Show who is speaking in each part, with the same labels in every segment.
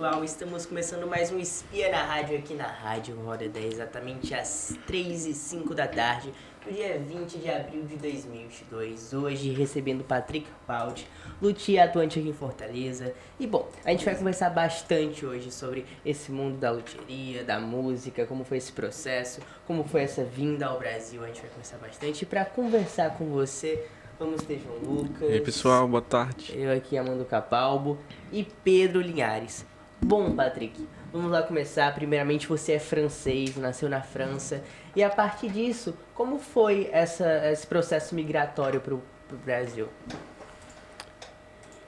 Speaker 1: pessoal, estamos começando mais um Espia na Rádio aqui na Rádio Roda 10, exatamente às 3h05 da tarde, no dia 20 de abril de 2022. Hoje recebendo Patrick Paut, luthier atuante aqui em Fortaleza. E bom, a gente vai conversar bastante hoje sobre esse mundo da luthieria, da música, como foi esse processo, como foi essa vinda ao Brasil. A gente vai conversar bastante. E para conversar com você, vamos ter João Lucas.
Speaker 2: E aí, pessoal, boa tarde.
Speaker 1: Eu aqui, Amando Capalbo e Pedro Linhares. Bom, Patrick, vamos lá começar. Primeiramente, você é francês, nasceu na França. E a partir disso, como foi esse processo migratório para o Brasil?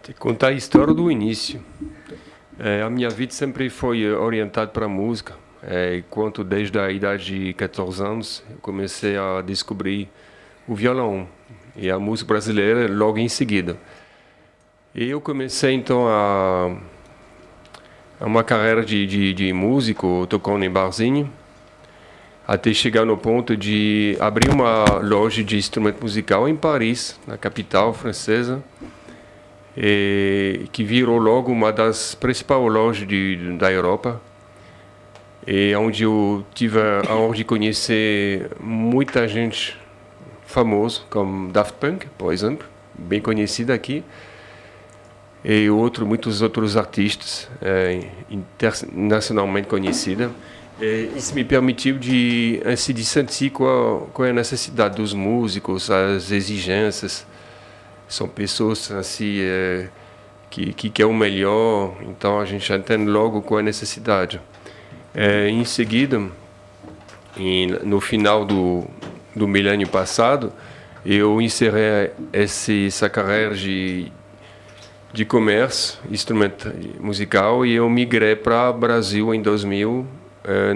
Speaker 3: Te contar a história do início. A minha vida sempre foi orientada para a música. Enquanto desde a idade de 14 anos, eu comecei a descobrir o violão e a música brasileira logo em seguida. E eu comecei então a uma carreira de músico, tocando em barzinho, até chegar no ponto de abrir uma loja de instrumento musical em Paris, na capital francesa, que virou logo uma das principais lojas da Europa, e onde eu tive a honra de conhecer muita gente famosa, como Daft Punk, por exemplo, bem conhecida aqui, e muitos outros artistas internacionalmente conhecidos. Isso me permitiu de sentir qual é a necessidade dos músicos, as exigências. São pessoas assim que querem o melhor, então a gente entende logo qual é a necessidade. Em seguida, no final do milênio passado, eu encerrei essa carreira de comércio, instrumento musical, e eu migrei para o Brasil em 2000,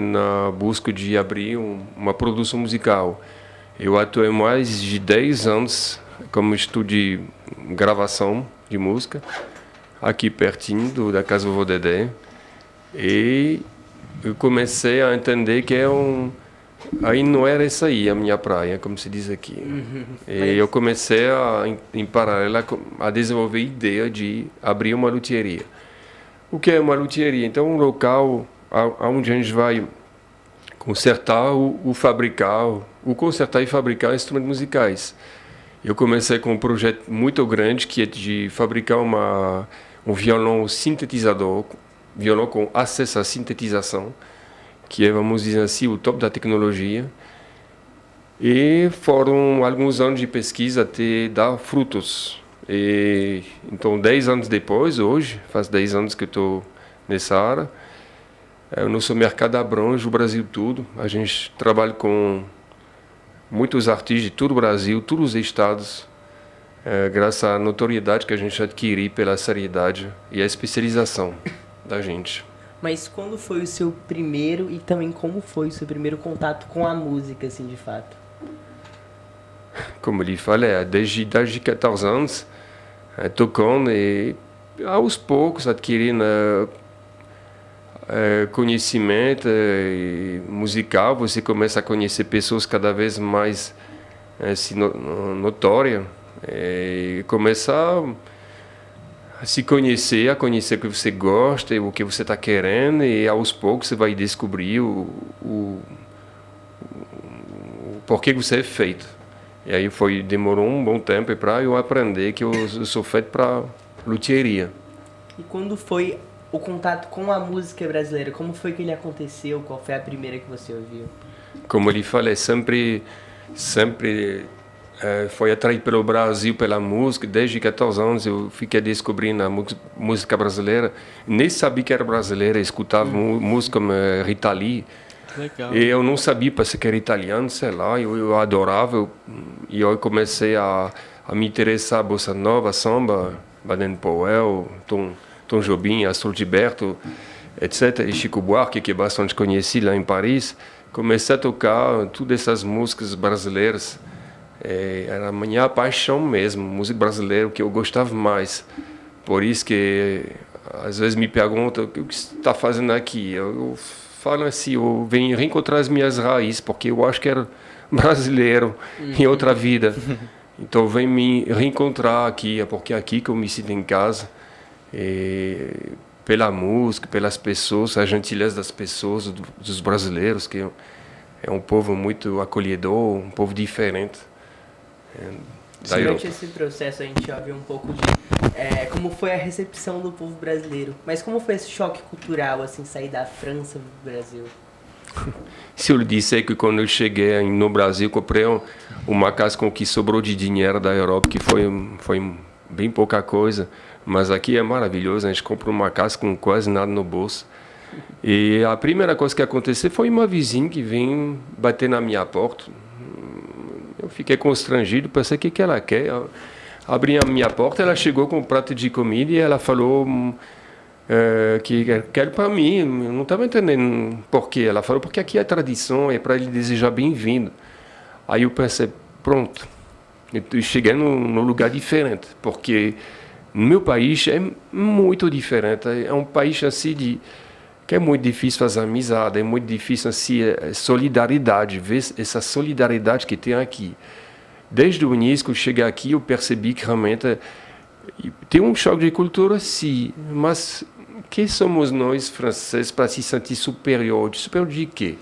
Speaker 3: na busca de abrir uma produção musical. Eu atuei mais de 10 anos como estúdio de gravação de música, aqui pertinho da Casa Vovô Dedé, e eu comecei a entender que aí não era isso aí a minha praia, como se diz aqui. E eu comecei em paralelo a desenvolver a ideia de abrir uma luthieria. O que é uma luthieria? Então, um local onde a gente vai consertar consertar e fabricar instrumentos musicais. Eu comecei com um projeto muito grande, que é de fabricar um violão sintetizador, violão com acesso à sintetização, que é, vamos dizer assim, o top da tecnologia. E foram alguns anos de pesquisa até dar frutos. Então, 10 anos depois, hoje, faz 10 anos que eu estou nessa área, o nosso mercado abrange o Brasil todo. A gente trabalha com muitos artistas de todo o Brasil, todos os estados, graças à notoriedade que a gente adquiriu pela seriedade e a especialização da gente.
Speaker 1: Mas quando foi o seu primeiro e também como foi o seu primeiro contato com a música, assim, de fato?
Speaker 3: Como eu lhe falei, desde 14 anos, tocando e aos poucos adquirindo conhecimento musical. Você começa a conhecer pessoas cada vez mais notórias, e começar a se conhecer, a conhecer o que você gosta e o que você está querendo, e aos poucos você vai descobrir o porquê que você é feito. E aí demorou um bom tempo para eu aprender que eu sou feito para luthieria.
Speaker 1: E quando foi o contato com a música brasileira? Como foi que ele aconteceu? Qual foi a primeira que você ouviu?
Speaker 3: Como eu lhe falei, sempre foi atraído pelo Brasil, pela música. Desde 14 anos eu fiquei descobrindo a música brasileira. Nem sabia que era brasileira, escutava música como Rita Lee.
Speaker 2: Legal.
Speaker 3: E eu não sabia, pensei que era italiano, sei lá, eu adorava. E eu comecei a me interessar por bossa nova, samba, Baden Powell, Tom Jobim, Astor Gilberto, etc. E Chico Buarque, que é bastante conhecido lá em Paris. Comecei a tocar todas essas músicas brasileiras. Era a minha paixão mesmo, música brasileira, o que eu gostava mais. Por isso que às vezes me perguntam o que você está fazendo aqui. Eu falo assim, eu venho reencontrar as minhas raízes, porque eu acho que era brasileiro em outra vida. Então eu venho me reencontrar aqui, porque é aqui que eu me sinto em casa. pela música, pelas pessoas, a gentileza das pessoas, dos brasileiros, que é um povo muito acolhedor, um povo diferente.
Speaker 1: Durante esse processo a gente já viu um pouco de como foi a recepção do povo brasileiro. Mas como foi esse choque cultural, assim, sair da França para o Brasil?
Speaker 3: Se eu lhe disser que quando eu cheguei no Brasil, comprei uma casa com o que sobrou de dinheiro da Europa, que foi bem pouca coisa, mas aqui é maravilhoso, a gente compra uma casa com quase nada no bolso. E a primeira coisa que aconteceu foi uma vizinha que veio bater na minha porta. Eu fiquei constrangido, pensei o que ela quer. Eu abri a minha porta, ela chegou com um prato de comida e ela falou que quer para mim. Eu não estava entendendo por quê. Ela falou porque aqui é tradição, é para ele desejar bem-vindo. Aí eu pensei, pronto, eu cheguei num lugar diferente, porque no meu país é muito diferente. É um país assim que é muito difícil fazer amizade, é muito difícil assim, solidariedade, ver essa solidariedade que tem aqui. Desde o início que eu cheguei aqui, eu percebi que realmente tem um choque de cultura, sim, mas quem somos nós, franceses, para se sentir superior? Superior de quê?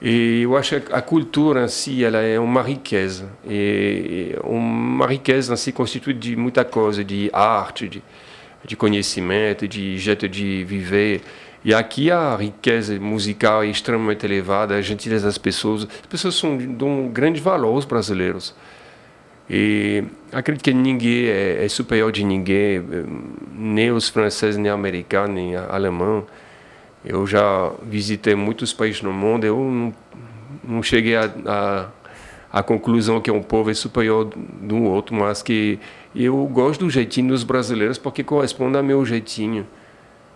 Speaker 3: E eu acho que a cultura em si, ela é uma riqueza. E uma riqueza assim, constituída de muita coisa, de arte, de conhecimento, de jeito de viver. E aqui a riqueza musical é extremamente elevada, a gentileza das pessoas. As pessoas são de um grande valor, os brasileiros. E acredito que ninguém é superior de ninguém, nem os franceses, nem americanos, nem alemão. Eu já visitei muitos países no mundo, eu não cheguei à conclusão que um povo é superior do outro, mas que eu gosto do jeitinho dos brasileiros porque corresponde ao meu jeitinho.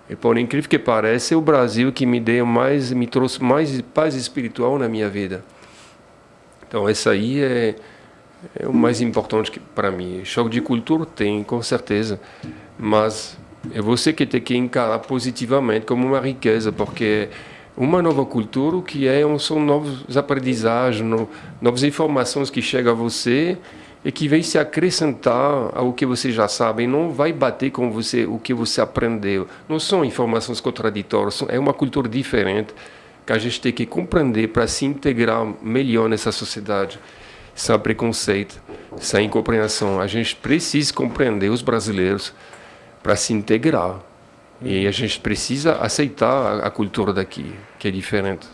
Speaker 3: E por incrível que pareça, é o Brasil que me trouxe mais paz espiritual na minha vida. Então, isso aí é o mais importante para mim. Choque de cultura tem, com certeza, mas é você que tem que encarar positivamente como uma riqueza, porque uma nova cultura que são novos aprendizagens, novas informações que chegam a você e que vem se acrescentar ao que você já sabe e não vai bater com você o que você aprendeu. Não são informações contraditórias, é uma cultura diferente que a gente tem que compreender para se integrar melhor nessa sociedade, sem preconceito, sem incompreensão. A gente precisa compreender os brasileiros para se integrar. E a gente precisa aceitar a cultura daqui, que é diferente.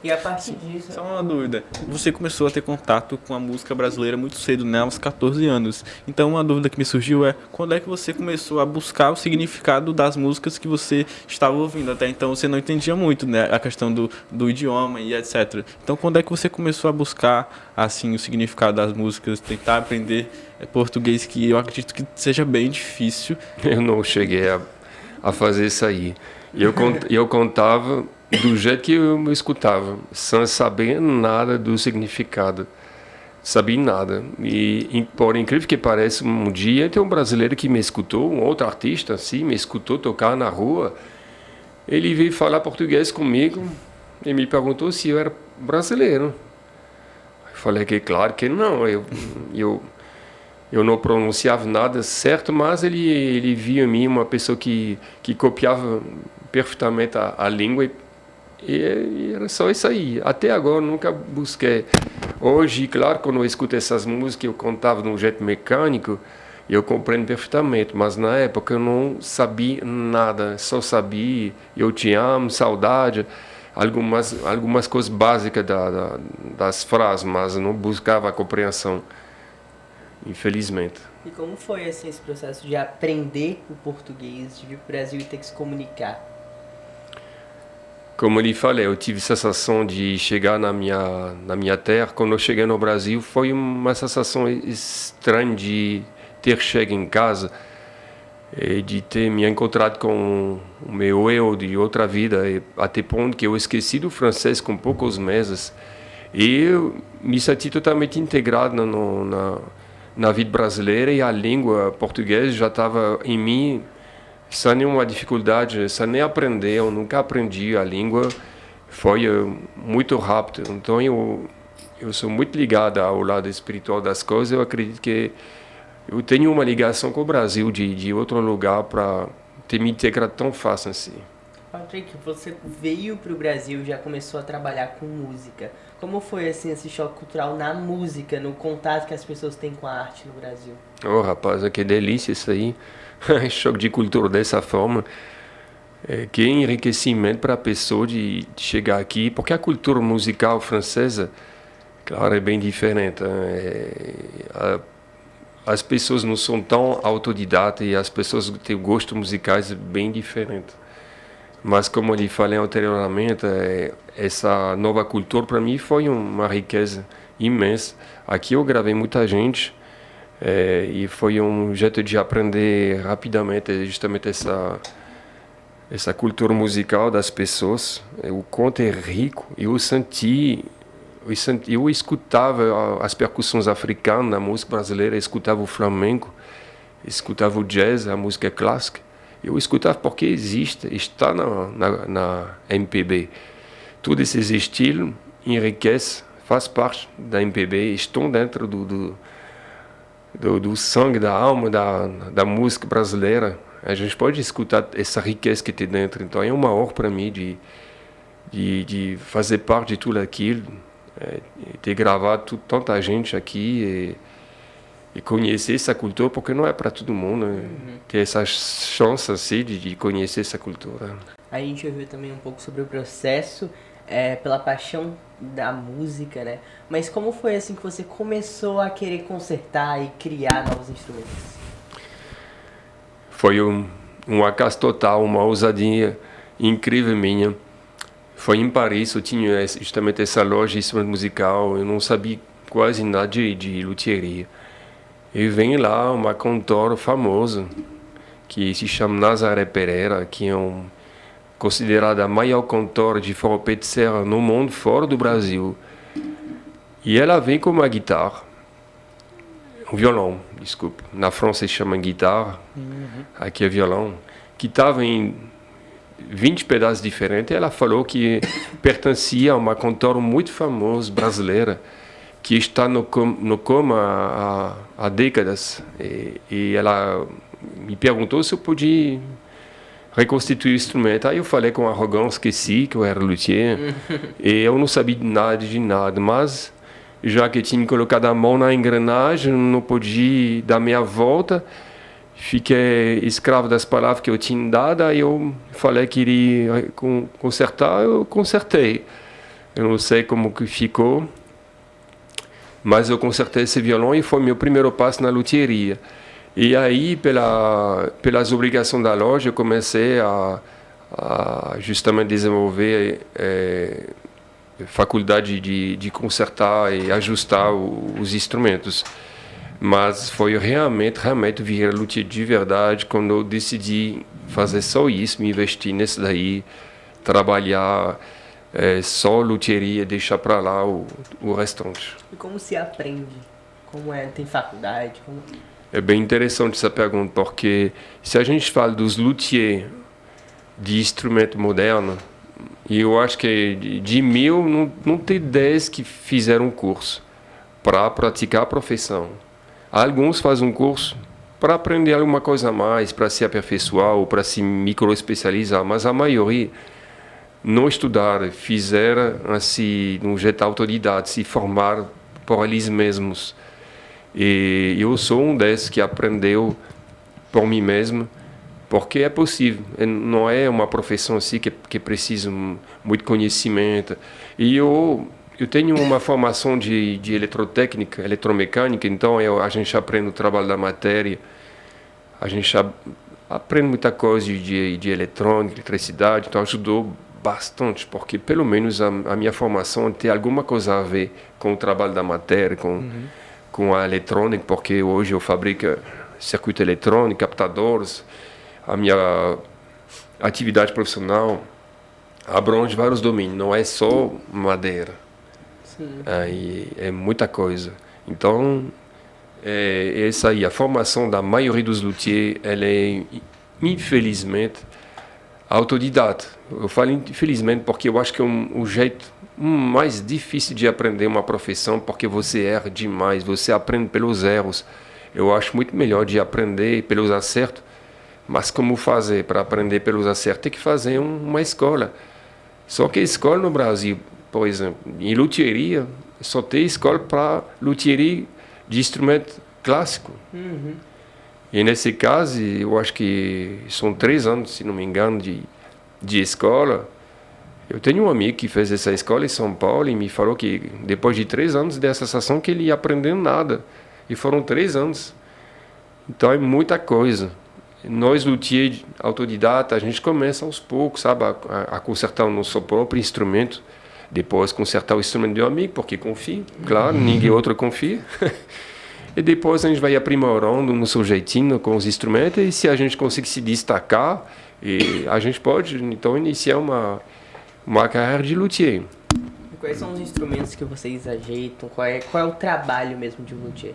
Speaker 1: E a partir disso...
Speaker 2: Só uma dúvida. Você começou a ter contato com a música brasileira muito cedo, né? Aos 14 anos. Então, uma dúvida que me surgiu é quando é que você começou a buscar o significado das músicas que você estava ouvindo? Até então, você não entendia muito, né? A questão do idioma e etc. Então, quando é que você começou a buscar, assim, o significado das músicas, tentar aprender português, que eu acredito que seja bem difícil?
Speaker 3: Eu não cheguei a fazer isso aí. Eu contava do jeito que eu me escutava, sem saber nada do significado. Sabia nada. E, por incrível que pareça, um dia tem um brasileiro que me escutou, um outro artista assim, me escutou tocar na rua. Ele veio falar português comigo e me perguntou se eu era brasileiro. Eu falei que claro que não. Eu não pronunciava nada certo, mas ele via em mim uma pessoa que copiava perfeitamente a língua e era só isso aí. Até agora nunca busquei. Hoje, claro, quando eu escuto essas músicas, eu contava de um jeito mecânico, eu compreendo perfeitamente, mas na época eu não sabia nada, só sabia eu te amo, saudade, algumas coisas básicas das frases, mas eu não buscava a compreensão, infelizmente.
Speaker 1: E como foi assim, esse processo de aprender o português, de vir para o Brasil e ter que se comunicar?
Speaker 3: Como eu lhe falei, eu tive a sensação de chegar na minha terra. Quando eu cheguei no Brasil, foi uma sensação estranha de ter chegado em casa e de ter me encontrado com o meu eu de outra vida, até ponto que eu esqueci do francês com poucos meses. E eu me senti totalmente integrado na vida brasileira e a língua portuguesa já estava em mim, sem nenhuma dificuldade, sem nem aprender. Eu nunca aprendi a língua, foi muito rápido. Então eu sou muito ligado ao lado espiritual das coisas. Eu acredito que eu tenho uma ligação com o Brasil de outro lugar para ter me integrado tão fácil assim.
Speaker 1: Patrick, você veio para o Brasil, já começou a trabalhar com música. Como foi assim esse choque cultural na música, no contato que as pessoas têm com a arte no Brasil?
Speaker 3: Oh, rapaz, que delícia isso aí. Choque de cultura dessa forma. Que enriquecimento para a pessoa de chegar aqui, porque a cultura musical francesa, claro, é bem diferente. As pessoas não são tão autodidatas e as pessoas têm gostos musicais bem diferentes. Mas, como eu lhe falei anteriormente, essa nova cultura para mim foi uma riqueza imensa. Aqui eu gravei muita gente e foi um jeito de aprender rapidamente justamente essa cultura musical das pessoas. O quanto é rico. Eu escutava as percussões africanas na música brasileira, escutava o flamenco, escutava o jazz, a música clássica. Eu escutava porque está na MPB. Todos esses estilos enriquecem, faz parte da MPB, estão dentro do sangue, da alma da música brasileira. A gente pode escutar essa riqueza que tem dentro. Então é uma honra para mim de fazer parte de tudo aquilo, ter gravado tanta gente aqui e conhecer essa cultura, porque não é para todo mundo ter essa chance assim, de conhecer essa cultura.
Speaker 1: A gente ouviu também um pouco sobre o processo, pela paixão da música, né? Mas como foi assim que você começou a querer consertar e criar novos instrumentos?
Speaker 3: Foi um acaso total, uma ousadia incrível minha. Foi em Paris, eu tinha justamente essa loja de instrumento musical, eu não sabia quase nada de luthieria. E vem lá uma cantora famosa, que se chama Nazaré Pereira, que é considerada a maior cantora de forró pé de serra no mundo, fora do Brasil. E ela vem com uma guitarra, um violão, desculpa. Na França se chama guitarra, aqui é violão, que estava em 20 pedaços diferentes. Ela falou que pertencia a uma cantora muito famosa brasileira, que está no coma há décadas. E ela me perguntou se eu podia reconstituir o instrumento. Aí eu falei com arrogância que sim, que eu era luthier. E eu não sabia nada de nada, mas já que tinha colocado a mão na engrenagem, não podia dar meia volta. Fiquei escravo das palavras que eu tinha dado. Aí eu falei que iria consertar, eu consertei. Eu não sei como que ficou, mas eu consertei esse violão e foi meu primeiro passo na luthieria. E aí, pelas obrigações da loja, eu comecei a justamente desenvolver faculdade de consertar e ajustar os instrumentos. Mas foi realmente virar luthier de verdade quando eu decidi fazer só isso, me investir nisso daí, trabalhar só luthieria, deixar para lá o restante.
Speaker 1: E como se aprende? Tem faculdade?
Speaker 3: É bem interessante essa pergunta, porque se a gente fala dos luthiers de instrumento moderno, e eu acho que de 1000 não tem 10 que fizeram um curso para praticar a profissão. Alguns fazem um curso para aprender alguma coisa a mais, para se aperfeiçoar ou para se microespecializar, mas a maioria não estudaram, fizeram assim, um jeito autodidata, se formaram por eles mesmos. E eu sou um desses que aprendeu por mim mesmo, porque é possível. Não é uma profissão assim que precisa muito conhecimento. E eu tenho uma formação de eletrotécnica, eletromecânica, então a gente aprende o trabalho da matéria, a gente aprende muita coisa de eletrônica, eletricidade, então ajudou bastante, porque pelo menos a minha formação tem alguma coisa a ver com o trabalho da matéria, com a eletrônica, porque hoje eu fabrico circuito eletrônico, captadores. A minha atividade profissional abrange vários domínios, não é só madeira. É muita coisa. Então, essa aí, a formação da maioria dos luthiers, ela é, infelizmente, autodidata. Eu falo infelizmente porque eu acho que é o jeito mais difícil de aprender uma profissão, porque você erra demais, você aprende pelos erros. Eu acho muito melhor de aprender pelos acertos, Mas como fazer? Para aprender pelos acertos, tem que fazer uma escola. Só que a escola no Brasil, por exemplo, em luthieria, só tem escola para luthieria de instrumento clássico.
Speaker 1: Uhum.
Speaker 3: E nesse caso, eu acho que são 3 anos, se não me engano, de escola. Eu tenho um amigo que fez essa escola em São Paulo e me falou que depois de 3 anos dessa sensação que ele ia aprendendo nada. E foram 3 anos. Então é muita coisa. Nós, luthier autodidata, a gente começa aos poucos, sabe, a consertar o nosso próprio instrumento. Depois consertar o instrumento de um amigo, porque confia, claro, ninguém outro confia. E depois a gente vai aprimorando no seu jeitinho com os instrumentos, e se a gente conseguir se destacar, a gente pode então iniciar uma carreira de luthier.
Speaker 1: E quais são os instrumentos que vocês ajeitam? Qual é o trabalho mesmo de um luthier?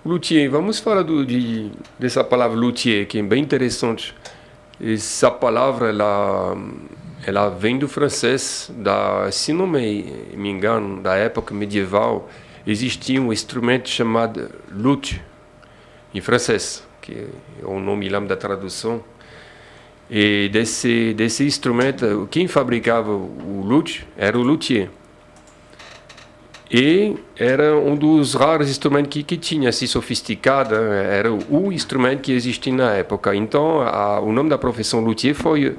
Speaker 3: Luthier, vamos falar dessa palavra luthier, que é bem interessante. Essa palavra, ela vem do francês, se não me engano, da época medieval. Existia um instrumento chamado luth, em francês, que é o nome lá da tradução. E desse instrumento, quem fabricava o luth era o luthier. E era um dos raros instrumentos que tinha, assim, sofisticado, era o instrumento que existia na época. Então, o nome da profissão luthier foi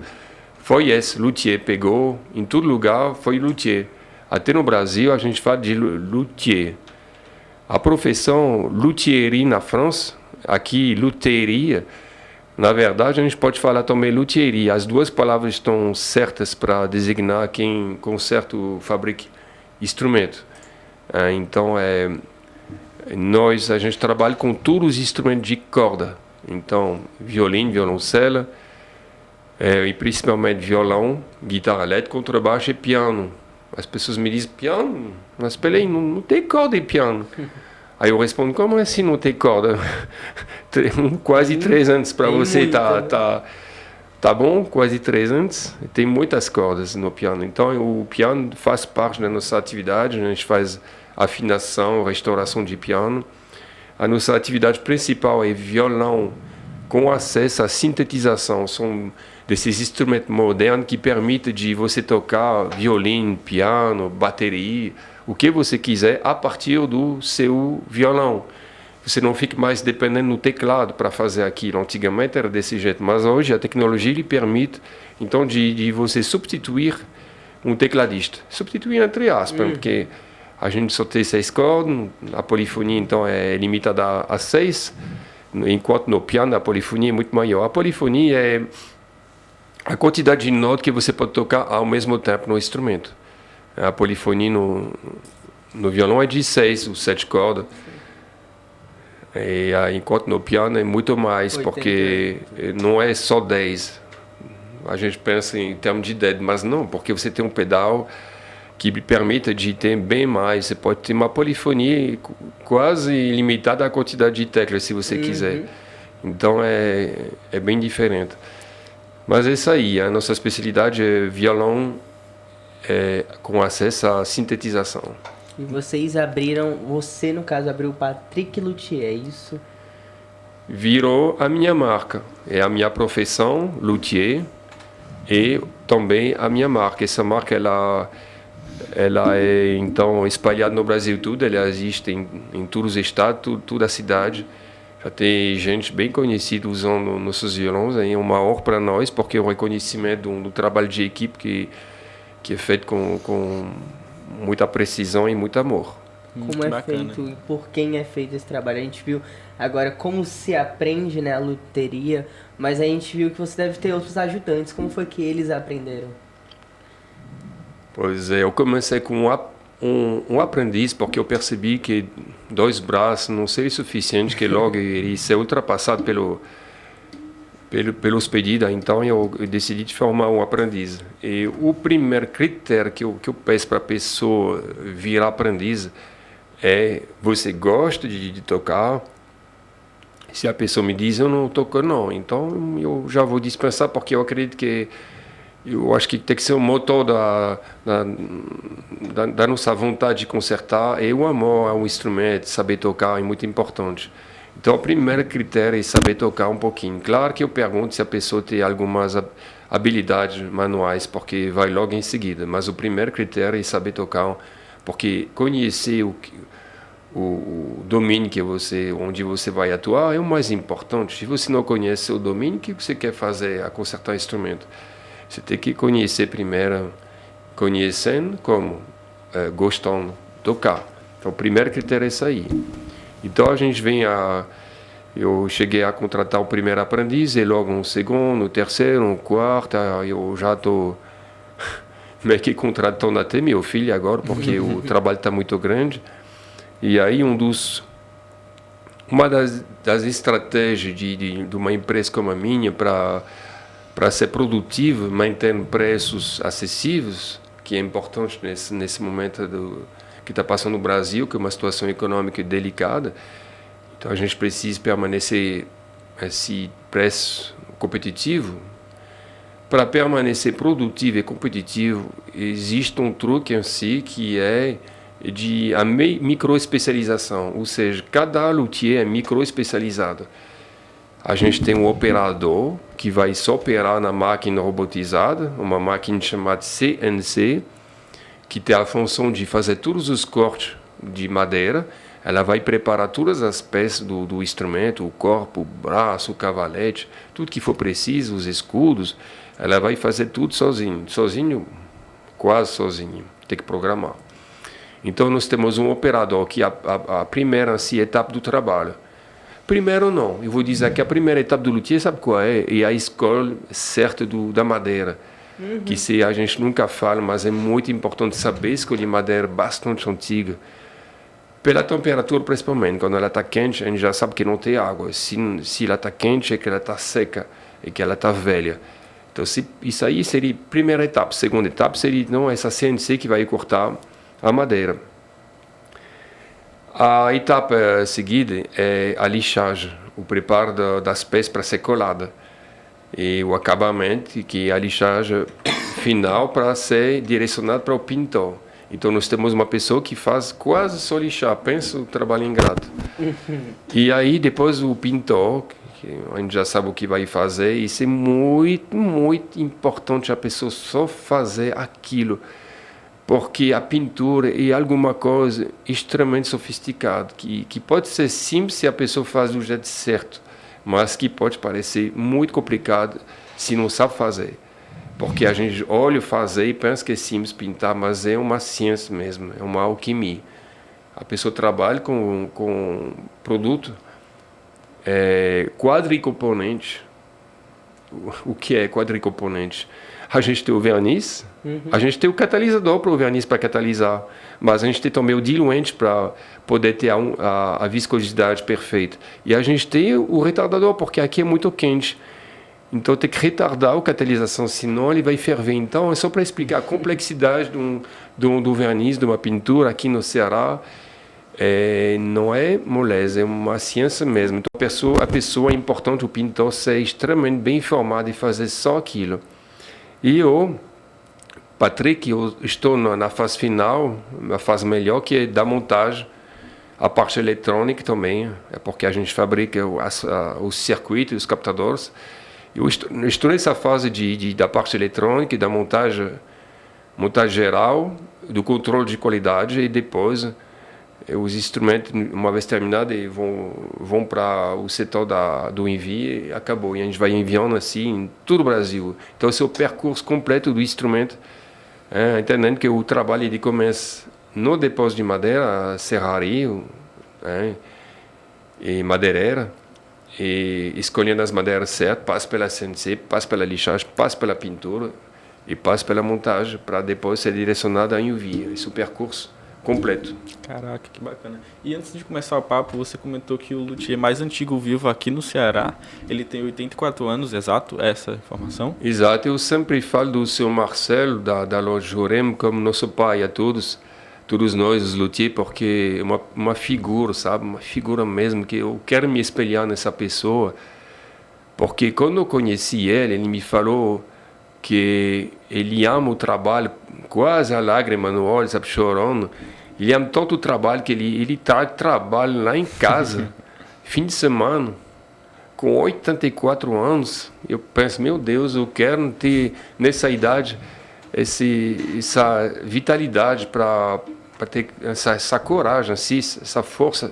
Speaker 3: esse, luthier, pegou em todo lugar, foi luthier. Até no Brasil a gente fala de luthier. A profissão luthierie na França, aqui luthieria, na verdade a gente pode falar também luthierie. As duas palavras estão certas para designar quem conserta ou fabrica instrumento. Então a gente trabalha com todos os instrumentos de corda. Então violino, violoncelo, e principalmente violão, guitarra elétrica, contrabaixo e piano. As pessoas me dizem, piano? Mas peraí, não tem corda em piano. Aí eu respondo, como assim não tem corda? Quase 3 anos para você, tá bom? Quase 3 anos. Tem muitas cordas no piano. Então o piano faz parte da nossa atividade, a gente faz afinação, restauração de piano. A nossa atividade principal é violão com acesso à sintetização. São desses instrumentos modernos que permitem de você tocar violino, piano, bateria, o que você quiser a partir do seu violão. Você não fica mais dependendo do teclado para fazer aquilo. Antigamente era desse jeito, mas hoje a tecnologia lhe permite então de você substituir um tecladista. Substituir entre aspas, porque a gente só tem 6 cordas, a polifonia então é limitada a 6, enquanto no piano a polifonia é muito maior. A polifonia é a quantidade de notas que você pode tocar ao mesmo tempo no instrumento. A polifonia no violão é de 6 ou 7 cordas. Enquanto no piano é muito mais, porque não é só 10. A gente pensa em termos de dedo, mas não, porque você tem um pedal que lhe permite de ter bem mais. Você pode ter uma polifonia quase ilimitada à quantidade de teclas, se você quiser. Então é bem diferente. Mas é isso aí, a nossa especialidade é violão com acesso à sintetização.
Speaker 1: E você no caso abriu o Patrick Luthier, é isso?
Speaker 3: Virou a minha marca, é a minha profissão, luthier, e também a minha marca. Essa marca, ela é então espalhada no Brasil todo, ela existe em todos os estados, toda a cidade. Já tem gente bem conhecida usando nossos violões, é uma honra para nós, porque é um reconhecimento do trabalho de equipe que é feito com muita precisão e muito amor.
Speaker 1: Como é feito e por quem é feito esse trabalho? A gente viu agora como se aprende, né, a luteria, mas a gente viu que você deve ter outros ajudantes. Como foi que eles aprenderam?
Speaker 3: Pois é, eu comecei com um aprendiz, porque eu percebi que 2 braços não seria suficiente, que logo iria ser ultrapassado pelos pedidos. Então eu decidi de formar um aprendiz. E o primeiro critério que eu peço para a pessoa virar aprendiz é: você gosta de tocar? Se a pessoa me diz eu não toco, não, então eu já vou dispensar, porque eu acredito que eu acho que tem que ser o motor da nossa vontade de consertar, e o amor ao instrumento, saber tocar é muito importante. Então, o primeiro critério é saber tocar um pouquinho. Claro que eu pergunto se a pessoa tem algumas habilidades manuais, porque vai logo em seguida. Mas o primeiro critério é saber tocar, porque conhecer o domínio onde você vai atuar é o mais importante. Se você não conhece o domínio, o que você quer fazer a consertar o instrumento? Você tem que conhecer primeiro, conhecendo como, gostando de tocar. Então, o primeiro critério é isso aí. Então, a gente eu cheguei a contratar o primeiro aprendiz, e logo um segundo, um terceiro, um quarto, eu já estou meio que contratando até meu filho agora, porque o trabalho está muito grande. E aí, uma das estratégias de uma empresa como a minha para ser produtiva, manter preços acessíveis, que é importante nesse momento que está passando no Brasil, que é uma situação econômica delicada. Então a gente precisa permanecer esse preço competitivo. Para permanecer produtivo e competitivo, existe um truque em si que é a microespecialização, ou seja, cada luthier é microespecializado. A gente tem um operador que vai só operar na máquina robotizada, uma máquina chamada CNC, que tem a função de fazer todos os cortes de madeira. Ela vai preparar todas as peças do instrumento, o corpo, o braço, o cavalete, tudo que for preciso, os escudos. Ela vai fazer tudo sozinho, quase sozinho, tem que programar. Então nós temos um operador que a primeira etapa do trabalho. Primeiro não, eu vou dizer que a primeira etapa do luthier, sabe qual é? É a escolha certa da madeira. Que se a gente nunca fala, mas é muito importante saber escolher madeira bastante antiga. Pela temperatura, principalmente, quando ela está quente, a gente já sabe que não tem água. Se ela está quente, é que ela está seca, é que ela está velha. Então, isso aí seria a primeira etapa. Segunda etapa seria não essa CNC que vai cortar a madeira. A etapa seguida é a lixagem, o preparo das peças para ser colada. E o acabamento, que é a lixagem final para ser direcionado para o pintor. Então nós temos uma pessoa que faz quase só lixar, pensa o trabalho ingrato. E aí depois o pintor, que a gente já sabe o que vai fazer, isso é muito, muito importante a pessoa só fazer aquilo. Porque a pintura é alguma coisa extremamente sofisticada, que pode ser simples se a pessoa faz do jeito certo, mas que pode parecer muito complicado se não sabe fazer. Porque a gente olha fazer e pensa que é simples pintar, mas é uma ciência mesmo, é uma alquimia. A pessoa trabalha com produto quadricomponente. O que é quadricomponente? A gente tem o verniz, a gente tem o catalisador para o verniz para catalisar, mas a gente tem também o diluente para poder ter a viscosidade perfeita. E a gente tem o retardador, porque aqui é muito quente. Então tem que retardar a catalisação, senão ele vai ferver. Então é só para explicar a complexidade do verniz, de uma pintura aqui no Ceará. Não é moleza, é uma ciência mesmo. Então a pessoa é importante, o pintor, ser extremamente bem informado e fazer só aquilo. E eu, Patrick, eu estou na fase final, na fase melhor, que é da montagem, a parte eletrônica também, é porque a gente fabrica os circuitos, os captadores. Eu estou nessa fase da parte eletrônica, da montagem geral, do controle de qualidade, e depois os instrumentos, uma vez terminados, vão para o setor do envio e acabou. E a gente vai enviando assim em todo o Brasil. Então esse é o percurso completo do instrumento, entendendo que o trabalho ele começa no depósito de madeira, a serraria e madeireira, e escolhendo as madeiras certas, passa pela CNC, passa pela lixagem, passa pela pintura e passa pela montagem para depois ser direcionado a envio. Esse é o percurso completo.
Speaker 2: Caraca, que bacana. E antes de começar o papo, você comentou que o luthier mais antigo vivo aqui no Ceará, ele tem 84 anos, exato, essa informação?
Speaker 3: Exato, eu sempre falo do seu Marcelo, da loja Jorem, como nosso pai a todos nós, os luthiers, porque é uma figura, sabe? Uma figura mesmo, que eu quero me espelhar nessa pessoa, porque quando eu conheci ele me falou que ele ama o trabalho, quase a lágrima no olho, sabe, chorando. Ele ama tanto o trabalho que ele traz trabalho lá em casa. fim de semana, com 84 anos, eu penso, meu Deus, eu quero ter nessa idade essa vitalidade para ter essa coragem, assim, essa força,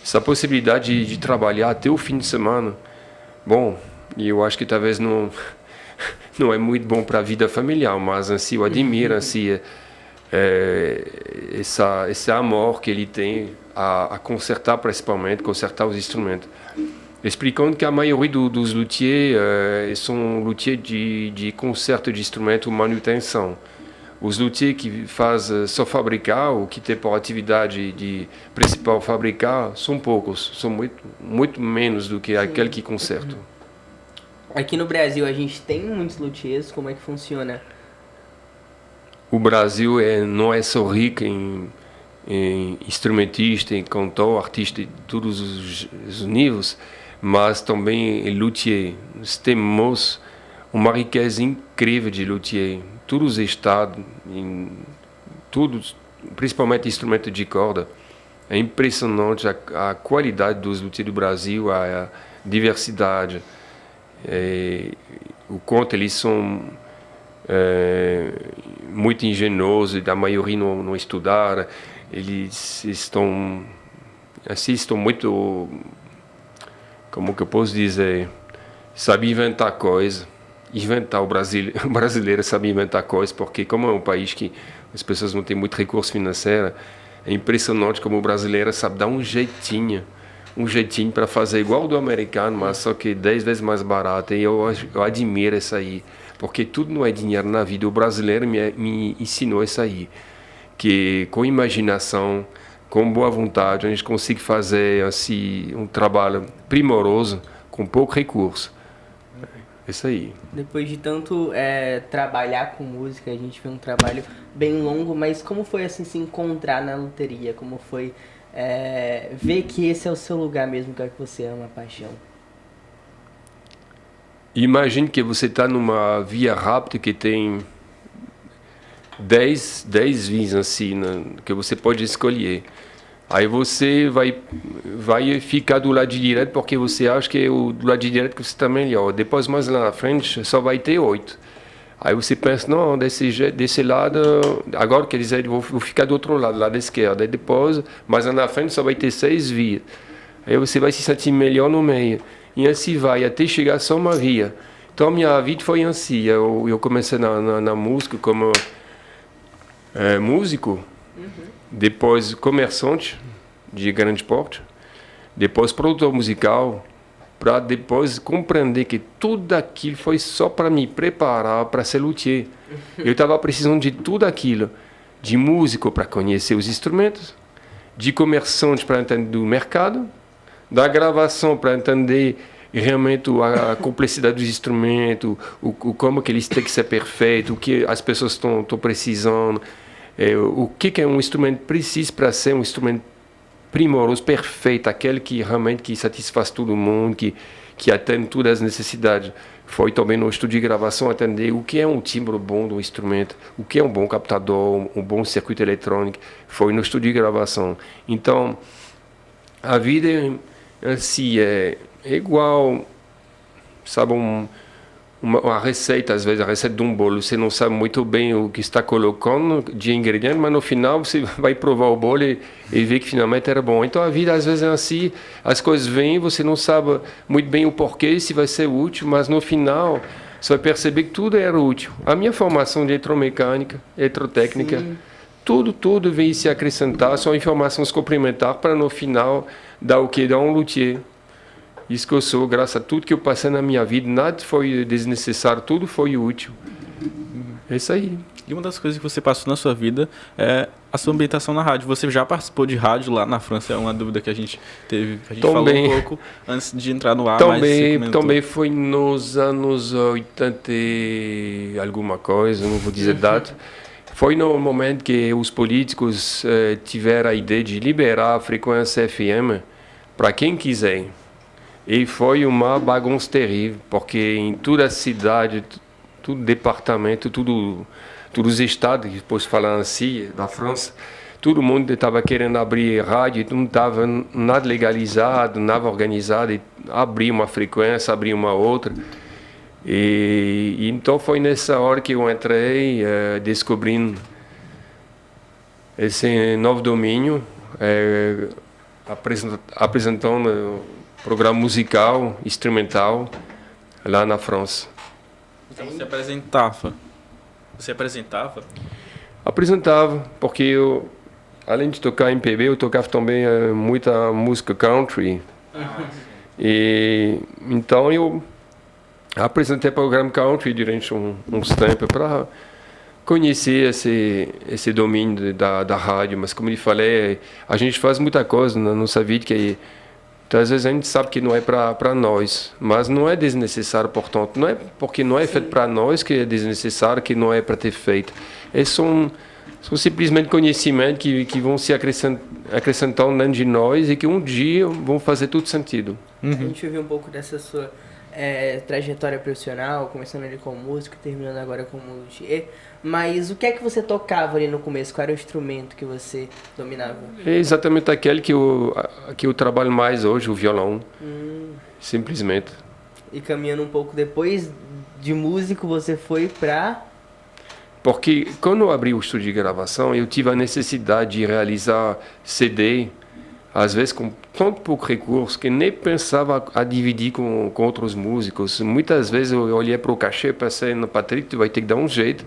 Speaker 3: essa possibilidade de trabalhar até o fim de semana. Bom, e eu acho que talvez não é muito bom para a vida familiar, mas assim, eu admiro assim, esse amor que ele tem a consertar, principalmente, consertar os instrumentos. Explicando que a maioria dos luthiers são luthiers de conserto de instrumento ou manutenção. Os luthiers que fazem só fabricar ou que têm por atividade de principal fabricar são poucos, são muito menos do que aquele que consertam.
Speaker 1: Aqui no Brasil a gente tem muitos luthiers, como é que funciona?
Speaker 3: O Brasil não é só rico em instrumentista, em cantor, artista de todos os níveis, mas também em luthier. Nós temos uma riqueza incrível de luthier. Todos os estados, principalmente instrumentos de corda. É impressionante a qualidade dos luthiers do Brasil, a diversidade. O quanto eles são muito engenhosos, a maioria não estudaram. Eles estão muito, como que eu posso dizer, sabe inventar coisas. O brasileiro sabe inventar coisas, porque como é um país que as pessoas não têm muito recurso financeiro, é impressionante como o brasileiro sabe dar um jeitinho para fazer igual do americano, mas só que 10 vezes mais barato. E eu admiro isso aí, porque tudo não é dinheiro na vida. O brasileiro me ensinou isso aí, que com imaginação, com boa vontade, a gente consegue fazer assim, um trabalho primoroso com pouco recurso. Isso aí.
Speaker 1: Depois de tanto trabalhar com música, a gente fez um trabalho bem longo, mas como foi assim se encontrar na luteria? Como foi ver que esse é o seu lugar mesmo, que é o que você ama, a paixão?
Speaker 3: Imagine que você está numa via rápida que tem 10 vias assim, que você pode escolher. Aí você vai ficar do lado direito porque você acha que do lado direito que você está melhor. Depois, mais lá na frente, só vai ter 8. Aí você pensa, não, desse lado, agora quer dizer, vou ficar do outro lado, lado esquerdo. Aí depois, mais lá na frente, só vai ter 6 vias. Aí você vai se sentir melhor no meio. E assim vai, até chegar só uma via. Então, a minha vida foi assim. Eu comecei na música como músico. Depois comerciante de grande porte, depois produtor musical, para depois compreender que tudo aquilo foi só para me preparar para ser luthier. Eu estava precisando de tudo aquilo, de músico para conhecer os instrumentos, de comerciante para entender o mercado, da gravação para entender realmente a complexidade dos instrumentos, como que eles têm que ser perfeitos, o que as pessoas estão precisando. O que é um instrumento preciso para ser um instrumento primoroso, perfeito, aquele que realmente satisfaz todo mundo, que atende todas as necessidades. Foi também no estúdio de gravação atender o que é um timbre bom do instrumento, o que é um bom captador, um bom circuito eletrônico. Foi no estúdio de gravação. Então, a vida assim, é igual, sabe, uma receita, às vezes a receita de um bolo, você não sabe muito bem o que está colocando de ingrediente, mas no final você vai provar o bolo e ver que finalmente era bom. Então a vida às vezes é assim, as coisas vêm, você não sabe muito bem o porquê, se vai ser útil, mas no final você vai perceber que tudo era útil. A minha formação de eletromecânica, eletrotécnica, tudo veio se acrescentar, são informações complementares para no final dar o que? Dar um luthier. Isso que eu sou, graças a tudo que eu passei na minha vida, nada foi desnecessário, tudo foi útil. É isso aí.
Speaker 2: E uma das coisas que você passou na sua vida é a sua ambientação na rádio. Você já participou de rádio lá na França? É uma dúvida que a gente teve. A gente falou um pouco antes de entrar no ar,
Speaker 3: também foi nos anos 80 e alguma coisa, não vou dizer data. Foi no momento que os políticos tiveram a ideia de liberar a frequência FM para quem quiser. E foi uma bagunça terrível, porque em toda a cidade, todo departamento, todos os estados, depois falando assim, da França, todo mundo estava querendo abrir rádio, não estava nada legalizado, nada organizado, e abrir uma frequência, abrir uma outra. E então foi nessa hora que eu entrei, descobrindo esse novo domínio, apresentando um programa musical, instrumental, lá na França.
Speaker 2: Então você apresentava? Você apresentava?
Speaker 3: Apresentava, porque eu, além de tocar MPB, eu tocava também muita música country. E então eu apresentei programa country durante uns tempos para conhecer esse domínio da rádio. Mas como eu falei, a gente faz muita coisa na nossa vida que então, às vezes a gente sabe que não é para nós, mas não é desnecessário, portanto. Não é porque não é feito para nós que é desnecessário, que não é para ter feito. São simplesmente conhecimentos que vão se acrescentando dentro de nós e que um dia vão fazer todo sentido.
Speaker 1: A gente viu um pouco dessa sua trajetória profissional, começando ali como músico, terminando agora como luthier. Mas o que é que você tocava ali no começo? Qual era o instrumento que você dominava?
Speaker 3: É exatamente aquele que eu trabalho mais hoje, o violão. Simplesmente.
Speaker 1: E caminhando um pouco depois de músico, você foi para...
Speaker 3: Porque quando eu abri o estúdio de gravação, eu tive a necessidade de realizar CD, às vezes com tão pouco recurso, que nem pensava a dividir com outros músicos. Muitas vezes eu olhei para o cachê e pensei, no Patrick, tu vai ter que dar um jeito.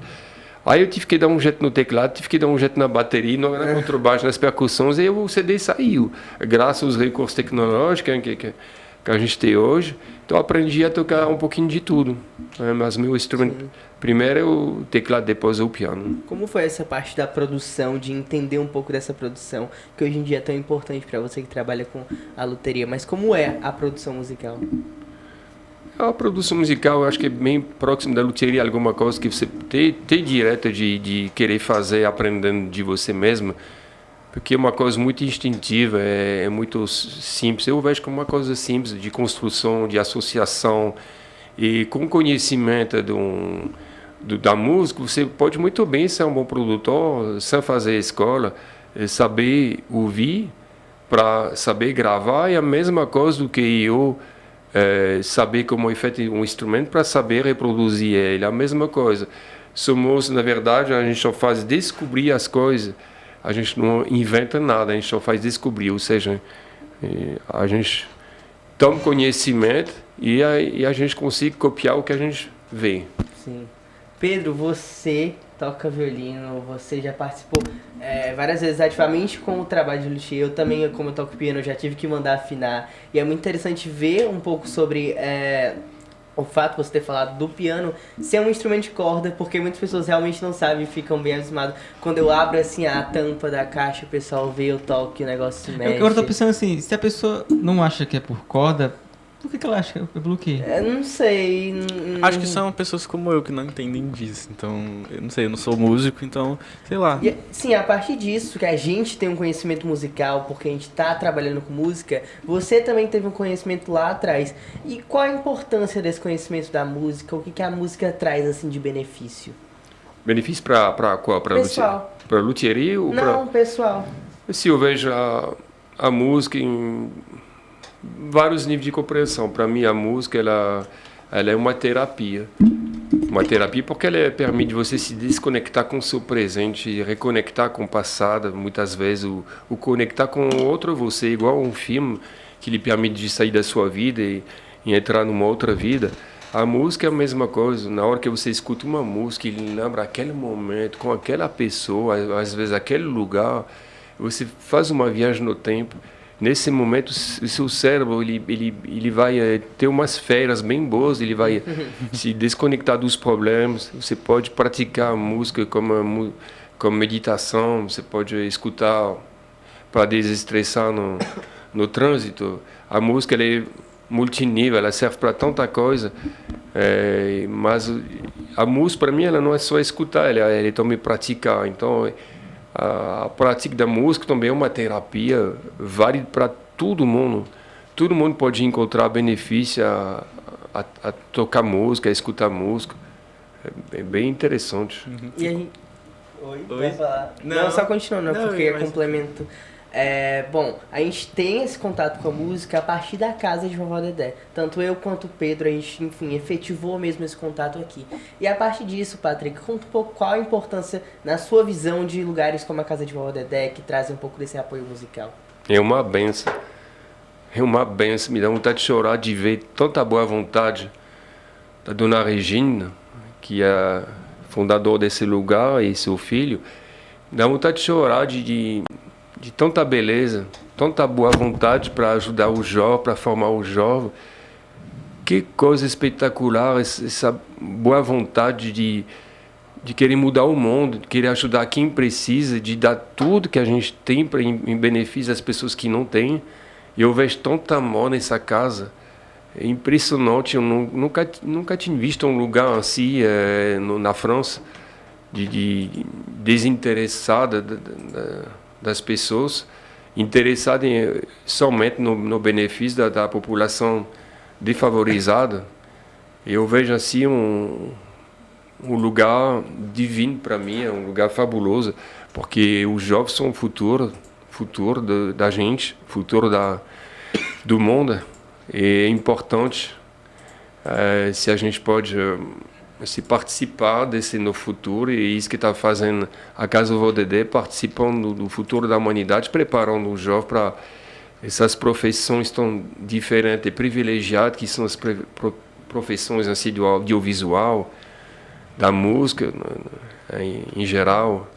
Speaker 3: Aí eu tive que dar um jeito no teclado, tive que dar um jeito na bateria, na contrabaixo, nas percussões, e o CD saiu. Graças aos recursos tecnológicos que a gente tem hoje, então eu aprendi a tocar um pouquinho de tudo. Mas meu instrumento, primeiro é o teclado, depois é o piano.
Speaker 1: Como foi essa parte da produção, de entender um pouco dessa produção, que hoje em dia é tão importante para você que trabalha com a luteria, mas como é a produção musical?
Speaker 3: A produção musical, eu acho que é bem próximo da luteria, alguma coisa que você tem direito de querer fazer aprendendo de você mesmo, porque é uma coisa muito instintiva, é muito simples. Eu vejo como uma coisa simples de construção, de associação, e com conhecimento da música, você pode muito bem ser um bom produtor, sem fazer escola, saber ouvir, para saber gravar, é a mesma coisa do que eu... saber como é feito um instrumento para saber reproduzir ele, a mesma coisa. Somos, na verdade, a gente só faz descobrir as coisas, a gente não inventa nada, a gente só faz descobrir, ou seja, a gente toma conhecimento e a gente consegue copiar o que a gente vê.
Speaker 1: Sim. Pedro, você toca violino, você já participou várias vezes ativamente com o trabalho de luthier. Eu também, como eu toco piano, já tive que mandar afinar. E é muito interessante ver um pouco sobre o fato de você ter falado do piano ser um instrumento de corda, porque muitas pessoas realmente não sabem e ficam bem abismadas. Quando eu abro assim a tampa da caixa, o pessoal vê, eu toco e o negócio se mexe.
Speaker 4: Eu tô pensando assim, se a pessoa não acha que é por corda, por que ela acha que é pelo quê?
Speaker 1: Não sei.
Speaker 2: Acho que são pessoas como eu que não entendem disso. Então, eu não sei, eu não sou músico, então, sei lá.
Speaker 1: Sim, a partir disso, que a gente tem um conhecimento musical, porque a gente tá trabalhando com música, você também teve um conhecimento lá atrás. E qual a importância desse conhecimento da música? O que a música traz, assim, de benefício?
Speaker 3: Benefício para qual? Para luthieria ou
Speaker 1: não, pessoal.
Speaker 3: Se eu vejo a música em vários níveis de compreensão. Para mim, a música ela é uma terapia. Uma terapia porque ela permite você se desconectar com o seu presente, reconectar com o passado. Muitas vezes, o conectar com outro você, igual um filme que lhe permite de sair da sua vida e entrar numa outra vida. A música é a mesma coisa. Na hora que você escuta uma música e lembra aquele momento, com aquela pessoa, às vezes aquele lugar, você faz uma viagem no tempo. Nesse momento, o seu cérebro ele vai ter umas férias bem boas, ele vai se desconectar dos problemas. Você pode praticar a música como meditação, você pode escutar para desestressar no trânsito. A música ela é multinível, ela serve para tanta coisa, mas a música, para mim, ela não é só escutar, ela é também praticar. Então, a prática da música também é uma terapia válida para todo mundo. Todo mundo pode encontrar benefício a tocar música, a escutar música. É bem interessante.
Speaker 1: E Oi,
Speaker 2: Oi?
Speaker 1: vai falar.
Speaker 2: Não.
Speaker 1: Não, só continuando,
Speaker 2: Não,
Speaker 1: porque é
Speaker 2: mas-
Speaker 1: complemento. Bom, a gente tem esse contato com a música a partir da casa de Vovó Dedé. Tanto eu quanto o Pedro, a gente, enfim, efetivou mesmo esse contato aqui. E a partir disso, Patrick, conta um pouco qual a importância, na sua visão, de lugares como a casa de Vovó Dedé, que trazem um pouco desse apoio musical.
Speaker 3: É uma benção. É uma benção. Me dá vontade de chorar de ver tanta boa vontade da dona Regina, que é fundador desse lugar, e seu filho. Me dá vontade de chorar de tanta beleza, tanta boa vontade para ajudar o jovem, para formar o jovem. Que coisa espetacular, essa boa vontade de querer mudar o mundo, de querer ajudar quem precisa, de dar tudo que a gente tem em benefício das pessoas que não têm. E eu vejo tanta amor nessa casa. É impressionante, eu nunca tinha visto um lugar assim na França, de desinteressada das pessoas, interessada somente no benefício da população desfavorizada. Eu vejo assim um lugar divino para mim, é um lugar fabuloso, porque os jovens são o futuro da gente, futuro do mundo. E é importante se a gente pode se participar desse novo futuro, e isso que está fazendo a Casa Vovó Dedé, participando do futuro da humanidade, preparando os jovens para essas profissões tão diferentes e privilegiadas que são as profissões assim, do audiovisual, da música em geral.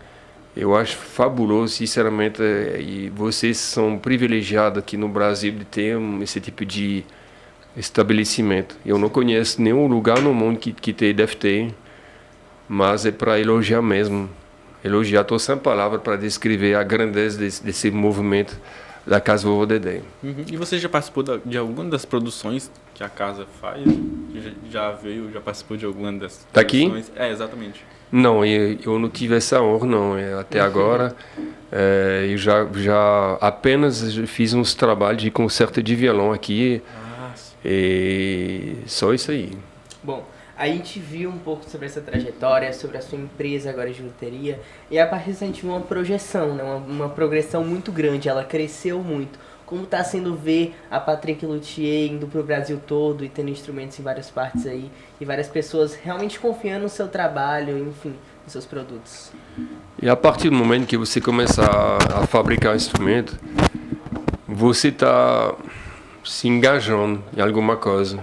Speaker 3: Eu acho fabuloso, sinceramente, e vocês são privilegiados aqui no Brasil de ter esse tipo de estabelecimento. Eu não conheço nenhum lugar no mundo que deve ter, mas é para elogiar mesmo. Elogiar, estou sem palavras para descrever a grandeza desse movimento da Casa Vovó Dedé.
Speaker 2: Uhum. E você já participou de alguma das produções que a casa faz? Já participou de alguma das
Speaker 3: Daqui?
Speaker 2: produções? É, exatamente.
Speaker 3: Não, eu não tive essa honra, não. Até agora, eu já apenas fiz uns trabalhos de concerto de violão aqui, e só isso aí.
Speaker 1: Bom, a gente viu um pouco sobre essa trajetória, sobre a sua empresa agora de loteria, e a partir disso a gente viu uma projeção, né? uma progressão muito grande, ela cresceu muito. Como está sendo ver a Patrick Luthier indo para o Brasil todo e tendo instrumentos em várias partes aí, e várias pessoas realmente confiando no seu trabalho, enfim, nos seus produtos.
Speaker 3: E a partir do momento que você começa a fabricar instrumento, você está se engajando em alguma coisa,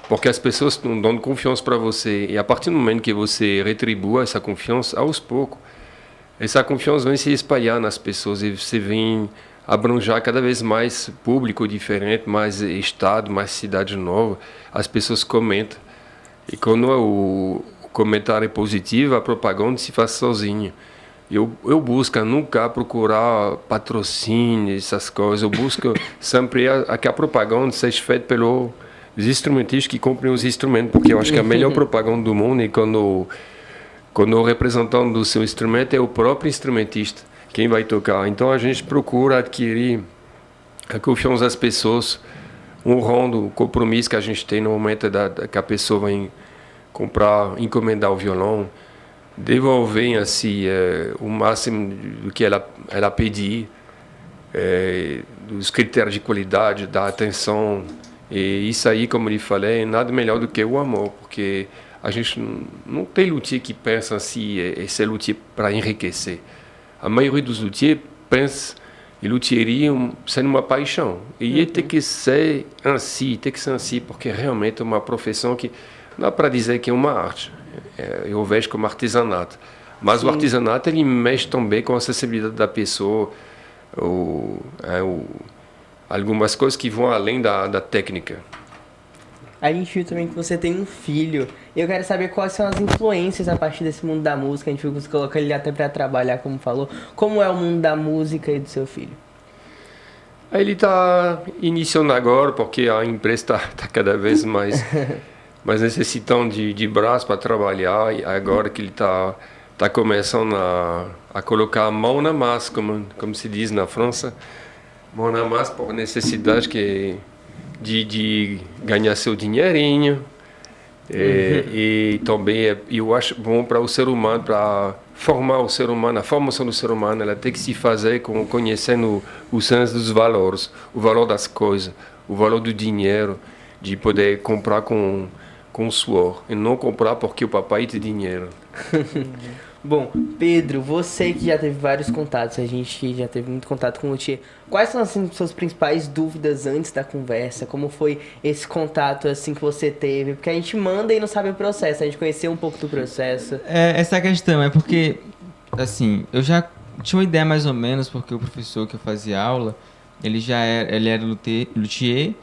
Speaker 3: porque as pessoas estão dando confiança para você, e a partir do momento que você retribua essa confiança, aos poucos, essa confiança vem se espalhar nas pessoas, e você vem abranger cada vez mais público diferente, mais estado, mais cidade nova. As pessoas comentam, e quando o comentário é positivo, a propaganda se faz sozinha. Eu busco nunca procurar patrocínio, essas coisas. Eu busco sempre que a propaganda seja feita pelos instrumentistas que comprem os instrumentos, porque eu acho que a melhor propaganda do mundo é quando o representante do seu instrumento é o próprio instrumentista, quem vai tocar. Então a gente procura adquirir a confiança das pessoas, honrando o compromisso que a gente tem no momento que a pessoa vai comprar, encomendar o violão, devolver assim, o máximo do que ela pedir, dos critérios de qualidade, da atenção. E isso aí, como eu lhe falei, é nada melhor do que o amor, porque a gente não tem luthier que pensa assim, esse é luthier para enriquecer. A maioria dos luthiers pensa em luthieria sendo uma paixão. E tem que ser assim, porque realmente é uma profissão que não dá para dizer que é uma arte. Eu vejo como artesanato. Mas sim, o artesanato ele mexe também com a acessibilidade da pessoa, algumas coisas que vão além da técnica.
Speaker 1: A gente viu também que você tem um filho. E eu quero saber quais são as influências a partir desse mundo da música. A gente viu que você colocou ele até para trabalhar, como falou. Como é o mundo da música e do seu filho?
Speaker 3: Ele está iniciando agora, porque a empresa está cada vez mais necessitando de braço para trabalhar. E agora que ele está começando a colocar a mão na massa, como se diz na França. Mão na massa por necessidade de ganhar seu dinheirinho. E também eu acho bom para o ser humano, para formar o ser humano, a formação do ser humano, ela tem que se fazer conhecendo o senso dos valores, o valor das coisas, o valor do dinheiro, de poder comprar com suor, e não comprar porque o papai tem dinheiro.
Speaker 1: Bom, Pedro, você que já teve vários contatos, a gente já teve muito contato com o Luthier, quais são assim, suas principais dúvidas antes da conversa? Como foi esse contato assim que você teve? Porque a gente manda e não sabe o processo, a gente conheceu um pouco do processo.
Speaker 4: Essa é a questão, é porque, assim, eu já tinha uma ideia mais ou menos, porque o professor que eu fazia aula, ele era luthier,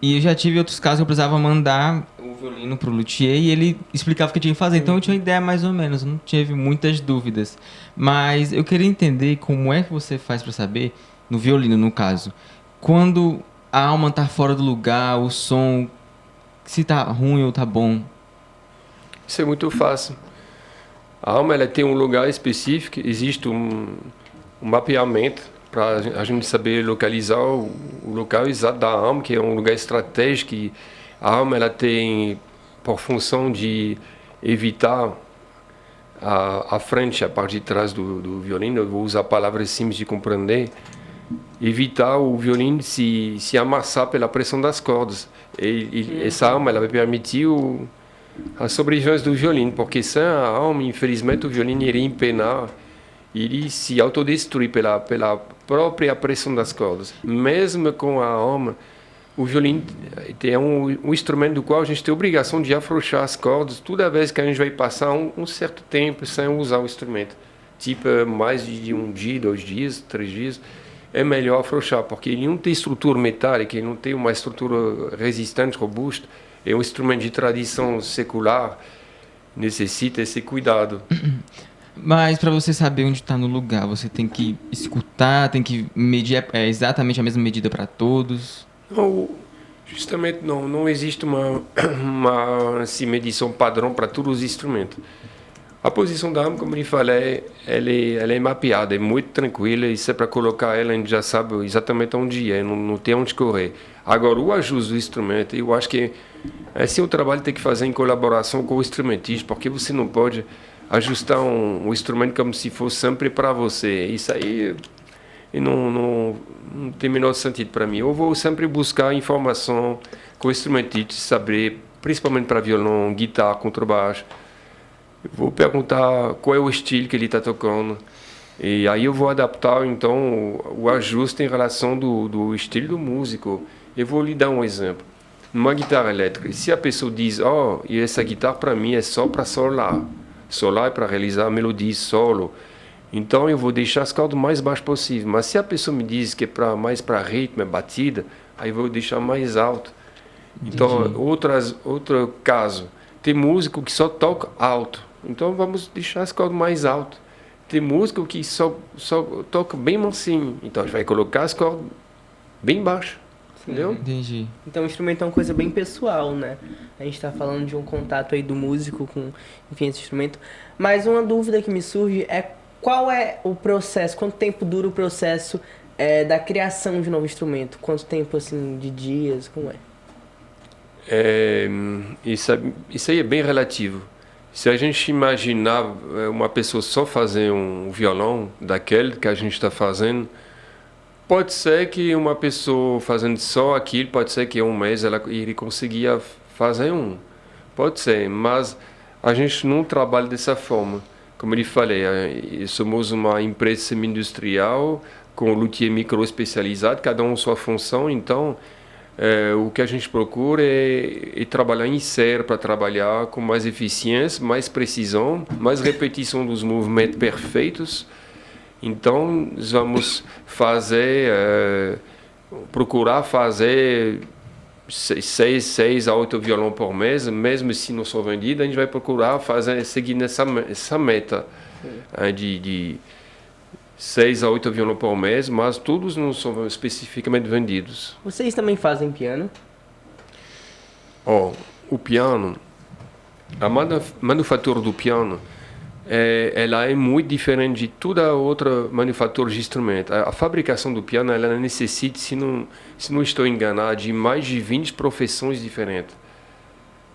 Speaker 4: e eu já tive outros casos que eu precisava mandar o violino pro luthier e ele explicava o que tinha que fazer. Então eu tinha uma ideia mais ou menos, não tive muitas dúvidas. Mas eu queria entender como é que você faz para saber, no violino no caso, quando a alma tá fora do lugar, o som, se tá ruim ou tá bom.
Speaker 3: Isso é muito fácil. A alma ela tem um lugar específico, existe um mapeamento para a gente saber localizar o local exato da alma, que é um lugar estratégico. E a alma ela tem por função de evitar a frente, a parte de trás do violino. Eu vou usar palavras simples de compreender. Evitar o violino se amassar pela pressão das cordas. E essa alma ela vai permitir a sobrevivência do violino, porque sem a alma, infelizmente, o violino iria empenar, iria se autodestruir pela própria pressão das cordas. Mesmo com a alma, o violino é um instrumento do qual a gente tem a obrigação de afrouxar as cordas toda vez que a gente vai passar um certo tempo sem usar o instrumento. Tipo, mais de um dia, 2 dias, 3 dias, é melhor afrouxar, porque ele não tem estrutura metálica, ele não tem uma estrutura resistente, robusta. É um instrumento de tradição secular, necessita esse cuidado.
Speaker 4: Mas para você saber onde está no lugar, você tem que escutar, tem que medir exatamente a mesma medida para todos.
Speaker 3: Não, justamente não existe uma assim, medição padrão para todos os instrumentos. A posição da arma, como eu falei, ela é mapeada, é muito tranquila, e se é para colocar ela, a gente já sabe exatamente onde é, não tem onde correr. Agora, o ajuste do instrumento, eu acho que esse é o trabalho que tem que fazer em colaboração com o instrumentista, porque você não pode ajustar um instrumento como se fosse sempre para você. Isso aí não tem o menor sentido para mim. Eu vou sempre buscar informação com o instrumentista, saber, principalmente para violão, guitarra, contrabaixo. Eu vou perguntar qual é o estilo que ele está tocando. E aí eu vou adaptar, então, o ajuste em relação do estilo do músico. Eu vou lhe dar um exemplo. Numa guitarra elétrica, se a pessoa diz, e essa guitarra para mim é só para solar. Solar é para realizar a melodia solo. Então eu vou deixar as cordas mais baixas possível. Mas se a pessoa me diz que é mais para ritmo, batida, aí eu vou deixar mais alto. Então, outro caso, tem músico que só toca alto. Então vamos deixar as cordas mais altas. Tem músico que só toca bem mansinho. Então a gente vai colocar as cordas bem baixas. Entendeu?
Speaker 4: Entendi.
Speaker 1: Então o instrumento é uma coisa bem pessoal, né? A gente tá falando de um contato aí do músico com, enfim, esse instrumento. Mas uma dúvida que me surge é qual é o processo, quanto tempo dura o processo da criação de um novo instrumento? Quanto tempo, assim, de dias, como é?
Speaker 3: Isso aí é bem relativo. Se a gente imaginar uma pessoa só fazer um violão daquele que a gente está fazendo, pode ser que uma pessoa fazendo só aquilo, pode ser que em um mês ele conseguia fazer um. Pode ser, mas a gente não trabalha dessa forma. Como eu falei, somos uma empresa semi-industrial com luthier micro especializado, cada um sua função, então o que a gente procura é trabalhar em série para trabalhar com mais eficiência, mais precisão, mais repetição dos movimentos perfeitos. Então, vamos procurar fazer 6 a 8 violões por mês, mesmo se não for vendido, a gente vai procurar seguir essa meta de 6 a 8 violões por mês, mas todos não são especificamente vendidos.
Speaker 1: Vocês também fazem piano?
Speaker 3: O piano, a manufatura do piano, ela é muito diferente de toda outra manufatura de instrumento. A fabricação do piano, ela necessita, se não estou enganado, de mais de 20 profissões diferentes.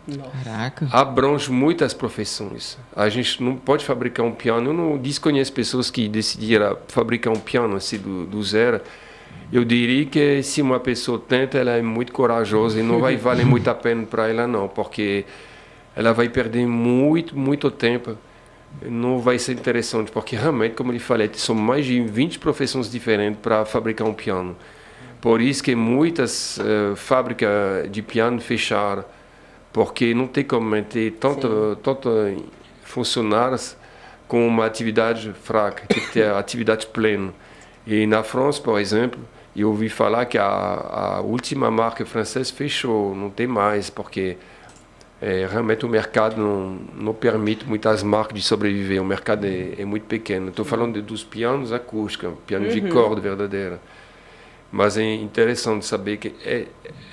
Speaker 1: Nossa.
Speaker 4: Caraca.
Speaker 3: abrange muitas profissões. A gente não pode fabricar um piano. Eu não desconheço pessoas que decidiram fabricar um piano assim do zero. Eu diria que se uma pessoa tenta, ela é muito corajosa e não vai valer muito a pena para ela não, porque ela vai perder muito tempo. Não vai ser interessante, porque realmente, como eu falei, são mais de 20 profissões diferentes para fabricar um piano. Por isso que muitas fábricas de piano fecharam, porque não tem como manter tanto funcionários com uma atividade fraca, tem que ter a atividade plena. E na França, por exemplo, eu ouvi falar que a última marca francesa fechou, não tem mais, porque realmente o mercado não permite muitas marcas de sobreviver, o mercado é muito pequeno. Estou falando dos pianos acústicos, piano de corda verdadeira. Mas é interessante saber que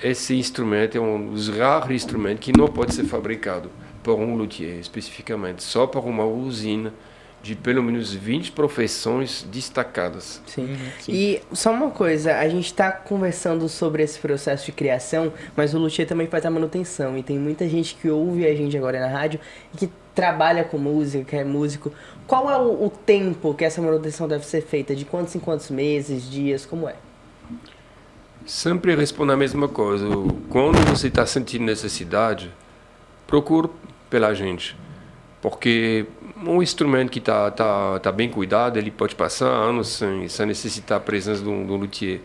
Speaker 3: esse instrumento é um dos raros instrumentos que não pode ser fabricado por um luthier, especificamente, só por uma usina de pelo menos 20 profissões destacadas.
Speaker 1: Sim. E só uma coisa, a gente está conversando sobre esse processo de criação, mas o luthier também faz a manutenção, e tem muita gente que ouve a gente agora na rádio e que trabalha com música, que é músico. Qual é o tempo que essa manutenção deve ser feita? De quantos em quantos meses, dias, como é?
Speaker 3: Sempre respondo a mesma coisa. Quando você está sentindo necessidade, procure pela gente. Porque um instrumento que tá bem cuidado, ele pode passar anos sem necessitar a presença de um luthier.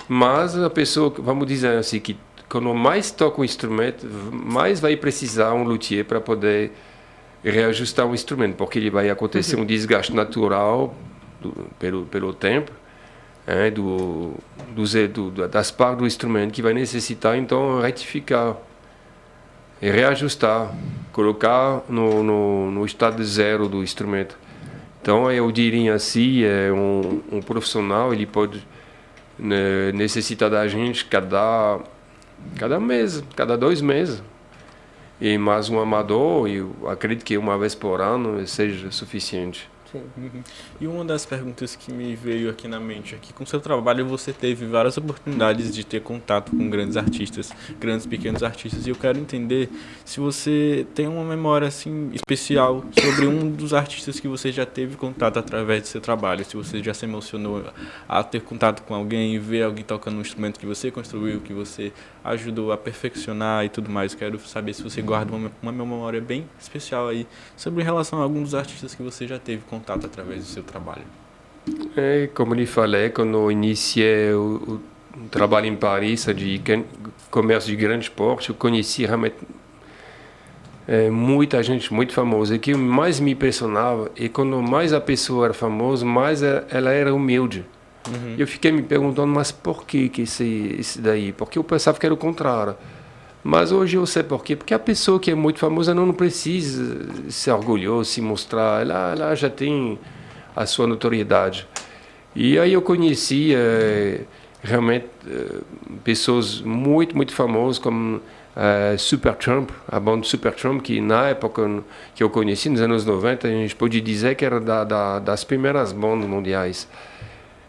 Speaker 3: Mas a pessoa, vamos dizer assim, que quando mais toca o instrumento, mais vai precisar um luthier para poder reajustar o instrumento, porque ele vai acontecer um desgaste natural pelo tempo. Das partes do instrumento que vai necessitar então retificar e reajustar, colocar no estado zero do instrumento. Então eu diria assim, um profissional ele pode necessitar da gente cada mês, cada 2 meses. E mais um amador, eu acredito que uma vez por ano seja suficiente.
Speaker 2: Uhum. E uma das perguntas que me veio aqui na mente é que com seu trabalho você teve várias oportunidades de ter contato com grandes artistas, grandes pequenos artistas, e eu quero entender se você tem uma memória assim especial sobre um dos artistas que você já teve contato através do seu trabalho, se você já se emocionou a ter contato com alguém e ver alguém tocando um instrumento que você construiu, que você ajudou a perfeccionar e tudo mais. Eu quero saber se você guarda uma memória bem especial aí sobre relação a algum dos artistas que você já teve contato através do seu trabalho.
Speaker 3: Como lhe falei, quando eu iniciei o trabalho em Paris de comércio de grande porte, eu conheci realmente muita gente muito famosa. E o que mais me impressionava é quando mais a pessoa era famosa, mais ela era humilde. Uhum. Eu fiquei me perguntando, mas por que esse daí? Porque eu pensava que era o contrário. Mas hoje eu sei por quê. Porque a pessoa que é muito famosa não precisa ser orgulhosa, se mostrar. Ela já tem a sua notoriedade. E aí eu conheci realmente pessoas muito famosas, como Supertramp, a banda Supertramp, que na época que eu conheci, nos anos 90, a gente pode dizer que era das primeiras bandas mundiais.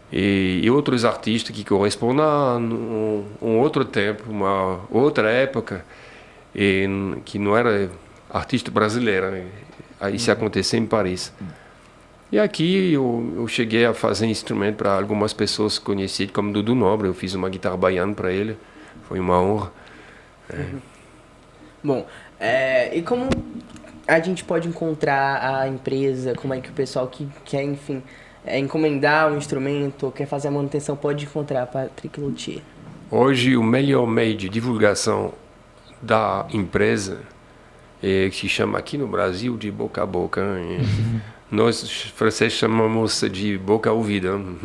Speaker 3: E outros artistas que correspondem a um outro tempo, uma outra época, que não era artista brasileira, né? Aí isso aconteceu em Paris. E aqui eu cheguei a fazer instrumento para algumas pessoas conhecidas, como Dudu Nobre. Eu fiz uma guitarra baiana para ele, foi uma honra.
Speaker 1: Bom, e como a gente pode encontrar a empresa, como é que o pessoal que quer, enfim, encomendar um instrumento, quer fazer a manutenção, pode encontrar a Patrick Luthier?
Speaker 3: Hoje o melhor meio de divulgação da empresa que se chama aqui no Brasil de boca a boca. Nós franceses chamamos de boca a ouvido,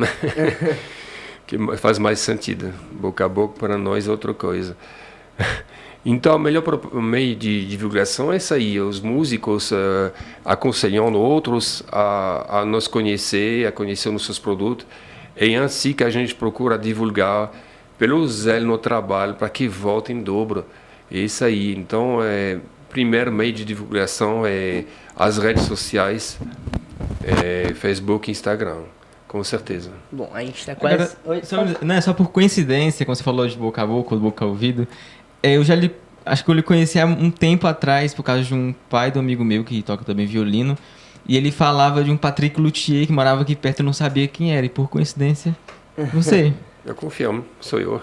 Speaker 3: que faz mais sentido. Boca a boca para nós é outra coisa. Então, o melhor meio de divulgação é isso aí, os músicos aconselhando outros a nos conhecer, a conhecer os nossos produtos. É assim que a gente procura divulgar pelo zelo no trabalho, para que volte em dobro. É isso aí. Então, primeiro meio de divulgação é as redes sociais, Facebook e Instagram, com certeza.
Speaker 1: Bom, a gente está quase...
Speaker 4: Agora, não é só por coincidência, como você falou de boca a boca, ou boca a ouvido, eu já lhe acho que eu lhe conheci há um tempo atrás, por causa de um pai do amigo meu que toca também violino. E ele falava de um Patrick Luthier que morava aqui perto e eu não sabia quem era. E por coincidência, você.
Speaker 3: Eu confirmo, sou eu.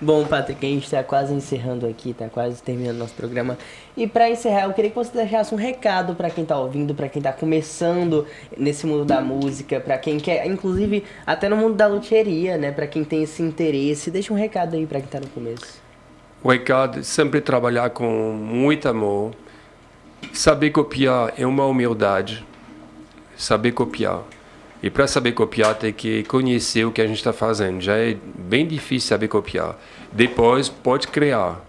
Speaker 1: Bom, Patrick, a gente está quase encerrando aqui, está quase terminando nosso programa. E para encerrar, eu queria que você deixasse um recado para quem está ouvindo, para quem está começando nesse mundo da música, para quem quer, inclusive até no mundo da luthieria, né? Para quem tem esse interesse. Deixa um recado aí para quem está no começo.
Speaker 3: O recado é sempre trabalhar com muito amor. Saber copiar é uma humildade. Saber copiar. E para saber copiar, tem que conhecer o que a gente está fazendo. Já é bem difícil saber copiar. Depois, pode criar.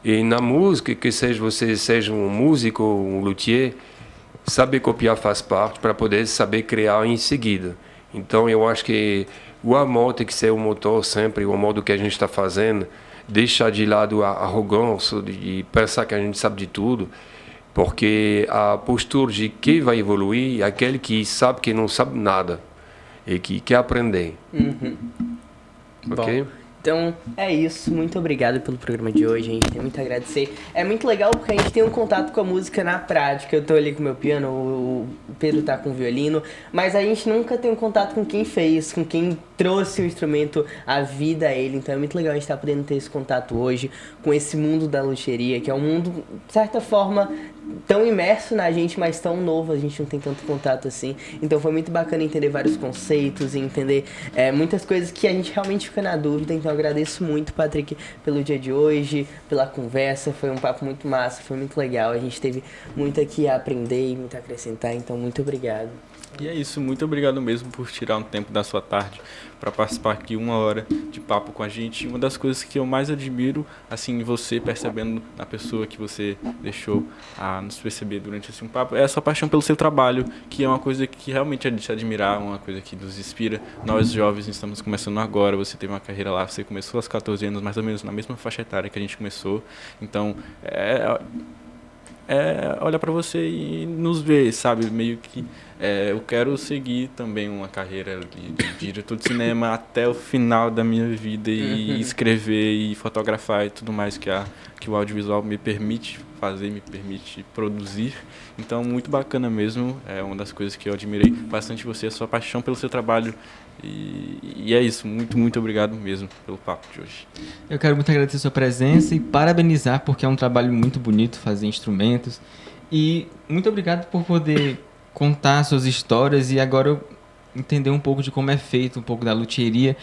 Speaker 3: E na música, que seja você seja um músico ou um luthier, saber copiar faz parte para poder saber criar em seguida. Então, eu acho que o amor tem que ser o motor sempre, o amor do que a gente está fazendo. Deixar de lado a arrogância de pensar que a gente sabe de tudo. Porque a postura de quem vai evoluir é aquele que sabe que não sabe nada e que quer aprender. Ok?
Speaker 1: Bom, então é isso. Muito obrigado pelo programa de hoje. A gente tem muito a agradecer. É muito legal porque a gente tem um contato com a música na prática. Eu tô ali com o meu piano, o Pedro tá com o violino, mas a gente nunca tem um contato com quem fez, com quem trouxe o instrumento à vida a ele. Então é muito legal a gente estar podendo ter esse contato hoje com esse mundo da luthieria, que é um mundo, de certa forma, tão imerso na gente, mas tão novo, a gente não tem tanto contato assim. Então foi muito bacana entender vários conceitos e entender muitas coisas que a gente realmente fica na dúvida. Então eu agradeço muito, Patrick, pelo dia de hoje, pela conversa. Foi um papo muito massa, foi muito legal. A gente teve muito aqui a aprender e muito a acrescentar, então muito obrigado.
Speaker 2: E é isso, muito obrigado mesmo por tirar um tempo da sua tarde para participar aqui 1 hora de papo com a gente. Uma das coisas que eu mais admiro, assim, você percebendo na pessoa que você deixou a nos perceber durante esse papo, é a sua paixão pelo seu trabalho, que é uma coisa que realmente é de se admirar, uma coisa que nos inspira. Nós jovens estamos começando agora, você teve uma carreira lá, você começou aos 14 anos, mais ou menos na mesma faixa etária que a gente começou. Então, olha para você e nos ver, sabe? Meio que eu quero seguir também uma carreira de diretor de cinema até o final da minha vida e escrever e fotografar e tudo mais que o audiovisual me permite fazer, me permite produzir. Então, muito bacana mesmo. É uma das coisas que eu admirei bastante você, a sua paixão pelo seu trabalho. E é isso. Muito, muito obrigado mesmo pelo papo de hoje.
Speaker 4: Eu quero muito agradecer a sua presença e parabenizar, porque é um trabalho muito bonito fazer instrumentos. E muito obrigado por poder contar suas histórias e agora eu entender um pouco de como é feito, um pouco da luthieria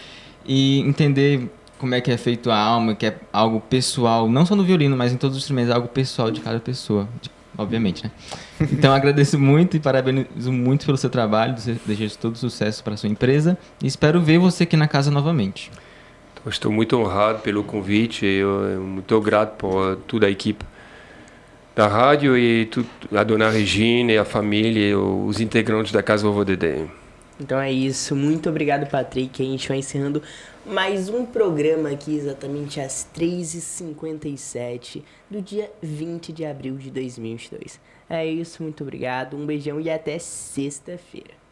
Speaker 4: e entender como é que é feito a alma, que é algo pessoal, não só no violino, mas em todos os instrumentos, é algo pessoal de cada pessoa, obviamente, né? Então agradeço muito e parabenizo muito pelo seu trabalho, desejo todo sucesso para a sua empresa e espero ver você aqui na casa novamente.
Speaker 3: Então, estou muito honrado pelo convite e muito grato por toda a equipe da rádio e a dona Regina e a família e os integrantes da Casa Vovô Dedé.
Speaker 1: Então é isso, muito obrigado, Patrick. A gente vai encerrando mais um programa aqui exatamente às 3h57 do dia 20 de abril de 2022. É isso, muito obrigado, um beijão e até sexta-feira.